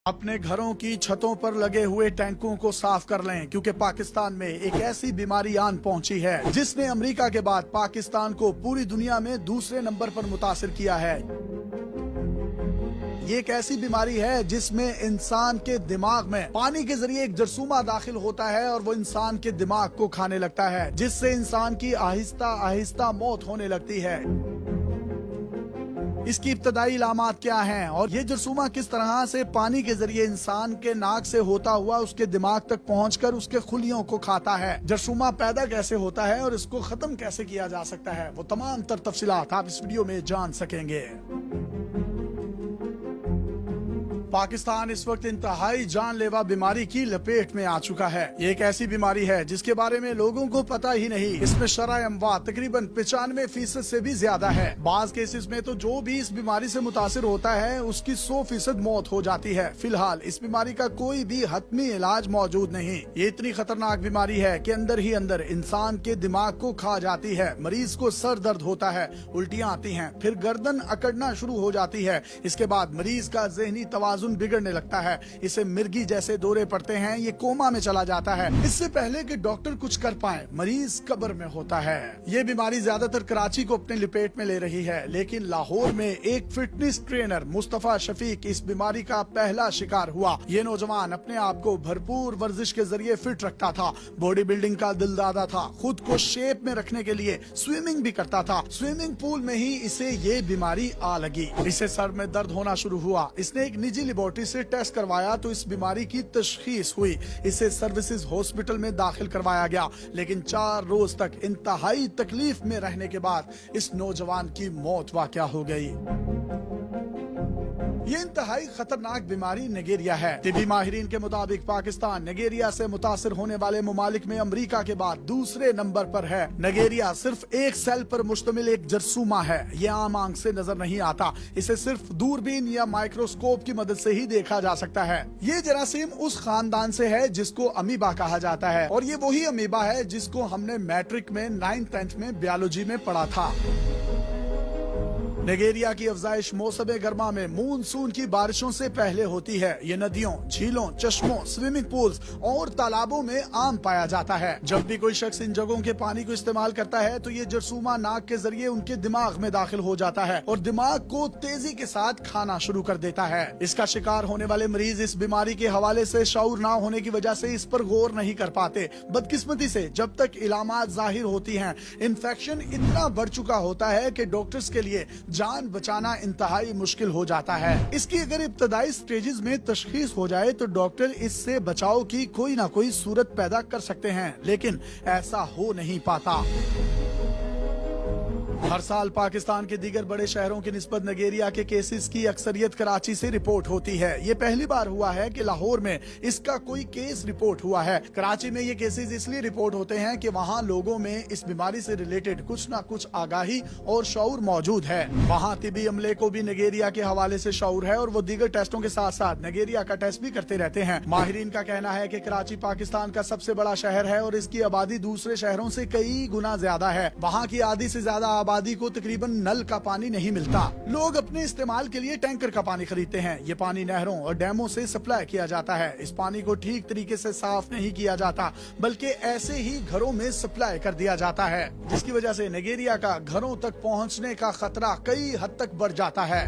अपने घरों की छतों पर लगे हुए टैंकों को साफ कर लें, क्योंकि पाकिस्तान में एक ऐसी बीमारी आन पहुंची है जिसने अमेरिका के बाद पाकिस्तान को पूरी दुनिया में दूसरे नंबर पर मुतासिर किया है। ये एक ऐसी बीमारी है जिसमें इंसान के दिमाग में पानी के जरिए एक जरसूमा दाखिल होता है और वो इंसान के दिमाग को खाने लगता है, जिससे इंसान की आहिस्ता आहिस्ता मौत होने लगती है। इसकी इब्तदाई इलामात क्या हैं और ये जरसूमा किस तरह से पानी के जरिए इंसान के नाक से होता हुआ उसके दिमाग तक पहुंचकर उसके खुलियों को खाता है। जरसूमा पैदा कैसे होता है और इसको खत्म कैसे किया जा सकता है, वो तमाम तर तफसीलात आप इस वीडियो में जान सकेंगे। पाकिस्तान इस वक्त इंतहाई जानलेवा बीमारी की लपेट में आ चुका है। ये एक ऐसी बीमारी है जिसके बारे में लोगों को पता ही नहीं। इसमें शरह अमवात तकरीबन 95% से भी ज्यादा है। बाज केसेस में तो जो भी इस बीमारी से मुतासिर होता है उसकी 100% मौत हो जाती है। फिलहाल इस बीमारी का कोई भी हतमी इलाज मौजूद नहीं। ये इतनी खतरनाक बीमारी है कि अंदर ही अंदर इंसान के दिमाग को खा जाती है। मरीज को सर दर्द होता है, उल्टियाँ आती हैं, फिर गर्दन अकड़ना शुरू हो जाती है। इसके बाद मरीज का ज़हनी तवाज़ुन बिगड़ने लगता है। इसे मिर्गी जैसे दौरे पड़ते हैं, ये कोमा में चला जाता है। इससे पहले कि डॉक्टर कुछ कर पाए मरीज कब्र में होता है। ये बीमारी ज्यादातर कराची को अपने लपेट में ले रही है, लेकिन लाहौर में एक फिटनेस ट्रेनर मुस्तफा शफीक इस बीमारी का पहला शिकार हुआ। ये नौजवान अपने आप को भरपूर वर्जिश के जरिए फिट रखता था, बॉडी बिल्डिंग का दिलदादा था, खुद को शेप में रखने के लिए स्विमिंग भी करता था। स्विमिंग पूल में ही इसे ये बीमारी आ लगी। इसे सर में दर्द होना शुरू हुआ। इसने एक निजी लेबोरेटरी से टेस्ट करवाया तो इस बीमारी की तशखीस हुई। इसे सर्विसेज हॉस्पिटल में दाखिल करवाया गया, लेकिन 4 रोज तक इंतहाई तकलीफ में रहने के बाद इस नौजवान की मौत वाक़या हो गई। ये इंतहाई खतरनाक बीमारी निगेरिया है। तिबी माहिरीन के मुताबिक पाकिस्तान निगेरिया से मुतासिर होने वाले मुमालिक में अमरीका के बाद दूसरे नंबर पर है। निगेरिया सिर्फ एक सेल पर मुश्तमिल एक जरसूमा है। ये आम आंख से नजर नहीं आता। इसे सिर्फ दूरबीन या माइक्रोस्कोप की मदद से ही देखा जा सकता है। ये जरासीम उस खानदान से है जिसको अमीबा कहा जाता है, और ये वही अमीबा है जिसको हमने मैट्रिक में 9th 10th में बायोलॉजी में पढ़ा था। निगेरिया की अफजाइश मौसम गर्मा में मूनसून की बारिशों से पहले होती है। ये नदियों, झीलों, चश्मों, स्विमिंग पूल्स और तालाबों में आम पाया जाता है। जब भी कोई शख्स इन जगहों के पानी को इस्तेमाल करता है तो ये जरसूमा नाक के जरिए उनके दिमाग में दाखिल हो जाता है और दिमाग को तेजी के साथ खाना शुरू कर देता है। इसका शिकार होने वाले मरीज इस बीमारी के हवाले से शऊर ना होने की वजह से इस पर गौर नहीं कर पाते। बदकिस्मती से जब तक इलामात जाहिर होती हैं, इन्फेक्शन इतना बढ़ चुका होता है कि डॉक्टर्स के लिए जान बचाना इंतहाई मुश्किल हो जाता है। इसकी अगर इब्तदाई स्टेजेस में तशखीस हो जाए तो डॉक्टर इससे बचाव की कोई ना कोई सूरत पैदा कर सकते हैं, लेकिन ऐसा हो नहीं पाता। हर साल पाकिस्तान के दीगर बड़े शहरों की निस्बत निगेरिया के केसेस की अक्सरियत कराची से रिपोर्ट होती है। ये पहली बार हुआ है कि लाहौर में इसका कोई केस रिपोर्ट हुआ है। कराची में ये केसेस इसलिए रिपोर्ट होते हैं कि वहाँ लोगों में इस बीमारी से रिलेटेड कुछ न कुछ आगाही और शऊर मौजूद है। वहाँ तिबी अमले को भी निगेरिया के हवाले से शऊर है और वो दीगर टेस्टों के साथ साथ निगेरिया का टेस्ट भी करते रहते हैं। माहिरीन का कहना है कि कराची पाकिस्तान का सबसे बड़ा शहर है और इसकी आबादी दूसरे शहरों से कई गुना ज्यादा है। वहाँ की आधी से ज्यादा आबादी को तकरीबन नल का पानी नहीं मिलता। लोग अपने इस्तेमाल के लिए टैंकर का पानी खरीदते हैं। ये पानी नहरों और डैमों से सप्लाई किया जाता है। इस पानी को ठीक तरीके से साफ नहीं किया जाता, बल्कि ऐसे ही घरों में सप्लाई कर दिया जाता है, जिसकी वजह से निगेरिया का घरों तक पहुंचने का खतरा कई हद तक बढ़ जाता है।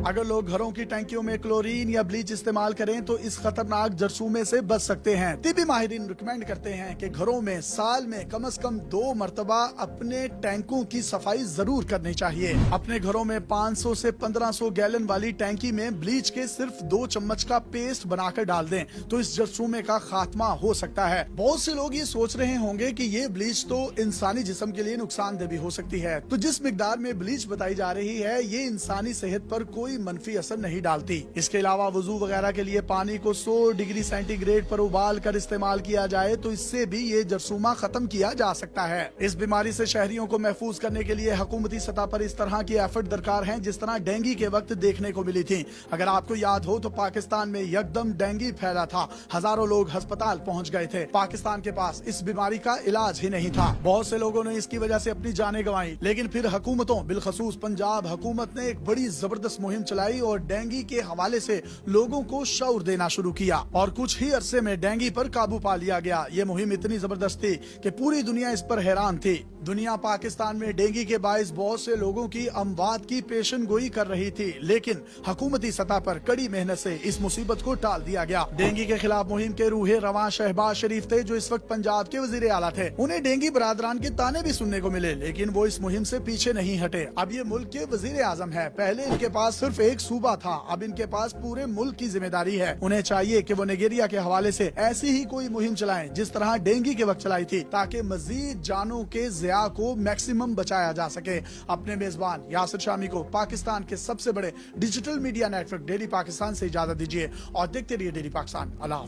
अगर लोग घरों की टैंकियों में क्लोरीन या ब्लीच इस्तेमाल करें तो इस खतरनाक जरसूमे से बच सकते हैं। तिबी माहिरीन रिकमेंड करते हैं कि घरों में साल में कम से कम 2 मरतबा अपने टैंकों की सफाई जरूर करनी चाहिए। अपने घरों में 500 से 1500 गैलन वाली टैंकी में ब्लीच के सिर्फ 2 चम्मच का पेस्ट बनाकर डाल दें तो इस जरसूमे का खात्मा हो सकता है। बहुत से लोग ये सोच रहे होंगे कि ये ब्लीच तो इंसानी जिस्म के लिए नुकसानदेह भी हो सकती है, तो जिस मिकदार में ब्लीच बताई जा रही है ये इंसानी सेहत पर कोई मनफी असर नहीं डालती। इसके अलावा वजू वगैरह के लिए पानी को 100 डिग्री सेंटीग्रेड पर उबाल कर इस्तेमाल किया जाए तो इससे भी ये जरसूमा खत्म किया जा सकता है। इस बीमारी से शहरियों को महफूज करने के लिए हुकूमती सतह पर इस तरह की एफर्ट दरकार हैं जिस तरह डेंगू के वक्त देखने को मिली थी। अगर आपको याद हो तो पाकिस्तान में यकदम डेंगू फैला था, हजारों लोग अस्पताल पहुँच गए थे। पाकिस्तान के पास इस बीमारी का इलाज ही नहीं था। बहुत से लोगों ने इसकी वजह से अपनी जानें गंवाई, लेकिन फिर हुकूमतों बिलखसूस पंजाब हुकूमत ने एक बड़ी जबरदस्त मुहिम मुहिम चलाई और डेंगू के हवाले से लोगों को शऊर देना शुरू किया और कुछ ही अरसे में डेंगू पर काबू पा लिया गया। ये मुहिम इतनी जबरदस्त थी कि पूरी दुनिया इस पर हैरान थी। दुनिया पाकिस्तान में डेंगू के बाइस बहुत से लोगों की अमवात की पेशन गोई कर रही थी, लेकिन हुकूमती सतह पर कड़ी मेहनत से इस मुसीबत को टाल दिया गया। डेंगू के खिलाफ मुहिम के रूहे रवां शहबाज शरीफ थे, जो इस वक्त पंजाब के वजीर आला थे। उन्हें डेंगू बरादरान के ताने भी सुनने को मिले, लेकिन वो इस मुहिम से पीछे नहीं हटे। अब ये मुल्क के वजीर आजम है। पहले इनके पास सिर्फ एक सूबा था, अब इनके पास पूरे मुल्क की जिम्मेदारी है। उन्हें चाहिए कि वो नाइजीरिया के हवाले से ऐसी ही कोई मुहिम चलाएं जिस तरह डेंगू के वक्त चलाई थी, ताकि मजीद जानों के ज़िया को मैक्सिमम बचाया जा सके। अपने मेजबान यासिर शामी को पाकिस्तान के सबसे बड़े digital media network daily Pakistan से इजाजत दीजिए और देखते रहिए डेली पाकिस्तान। अल्लाह।